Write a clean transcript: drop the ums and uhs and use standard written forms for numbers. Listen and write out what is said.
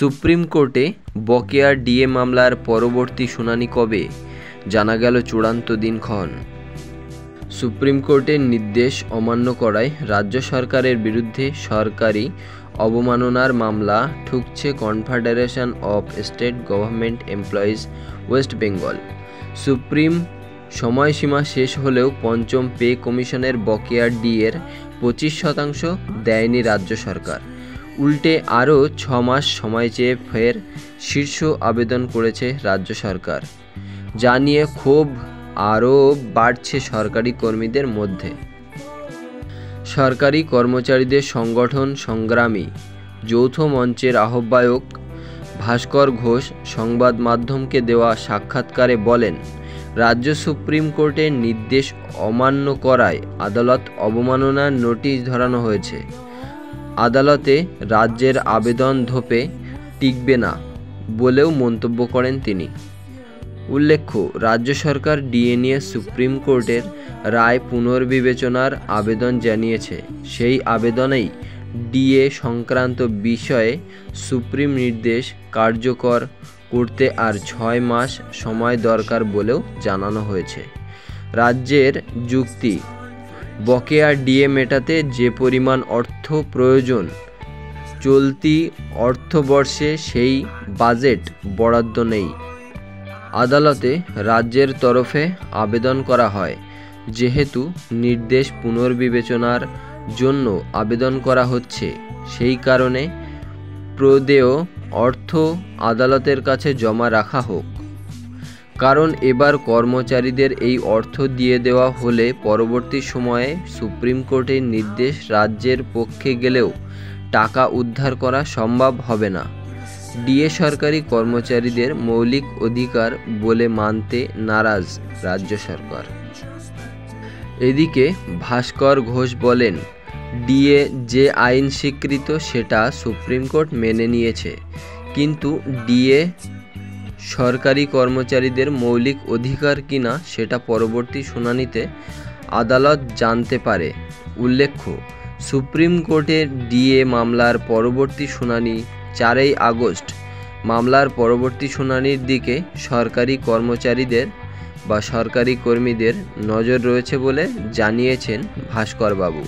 Supreme কোর্টে বকেয়া DA মামলার পরবর্তী শুনানি কবে, জানা গেল চূড়ান্ত দিনক্ষণ। সুপ্রিম কোর্টের নির্দেশ অমান্য করায় রাজ্য সরকারের বিরুদ্ধে সরকারি অবমাননার মামলা ঠুকছে confederation of state government employees West Bengal. Supreme সময়সীমা শেষ হলেও পঞ্চম পে কমিশনের বকেয়া ডিএর 25% দেয়নি রাজ্য সরকার। উল্টে আরও 6 মাস সময় চেয়ে ফের শীর্ষ আবেদন করেছে রাজ্য সরকার, যা নিয়ে ক্ষোভ আরও বাড়ছে সরকারি কর্মীদের মধ্যে। সরকারি কর্মচারীদের সংগঠন সংগ্রামী যৌথ মঞ্চের আহ্বায়ক ভাস্কর ঘোষ সংবাদ মাধ্যমকে দেওয়া সাক্ষাৎকারে বলেন, রাজ্য সুপ্রিম কোর্টের নির্দেশ অমান্য করায় আদালত অবমাননার নোটিশ ধরানো হয়েছে। আদালতে রাজ্যের আবেদন ধোপে টিকবে না বলেও মন্তব্য করেন তিনি। উল্লেখ্য, রাজ্য সরকার ডিএ নিয়ে সুপ্রিম কোর্টের রায় পুনর্বিবেচনার আবেদন জানিয়েছে। সেই আবেদনেই ডিএ সংক্রান্ত বিষয়ে সুপ্রিম নির্দেশ কার্যকর করতে আর 6 মাস সময় দরকার বলেও জানানো হয়েছে। রাজ্যের যুক্তি, বকেয়া ডিএ মেটাতে যে পরিমাণ অর্থ প্রয়োজন চলতি অর্থবর্ষে সেই বাজেট বরাদ্দ নেই। আদালতে রাজ্যের তরফে আবেদন করা হয়, যেহেতু নির্দেশ পুনর্বিবেচনার জন্য আবেদন করা হচ্ছে, সেই কারণে প্রদেয় অর্থ আদালতের কাছে জমা রাখা হোক। কারণ এবার কর্মচারীদের এই অর্থ দিয়ে দেওয়া হলে পরবর্তী সময়ে সুপ্রিম কোর্টের নির্দেশ রাজ্যের পক্ষে গেলেও টাকা উদ্ধার করা সম্ভব হবে না। ডিএ সরকারি কর্মচারীদের মৌলিক অধিকার বলে মানতে নারাজ রাজ্য সরকার। এদিকে ভাস্কর ঘোষ বলেন, ডিএ যে আইন স্বীকৃত সেটা সুপ্রিম কোর্ট মেনে নিয়েছে, কিন্তু ডিএ সরকারি কর্মচারীদের মৌলিক অধিকার কিনা সেটা পরবর্তী শুনানিতে আদালত জানতে পারে। উল্লেখ্য, সুপ্রিম কোর্টের ডিএ মামলার পরবর্তী শুনানি 4 আগস্ট। মামলার পরবর্তী শুনানির দিকে সরকারি কর্মচারীদের বা সরকারি কর্মীদের নজর রয়েছে বলে জানিয়েছেন ভাস্কর বাবু।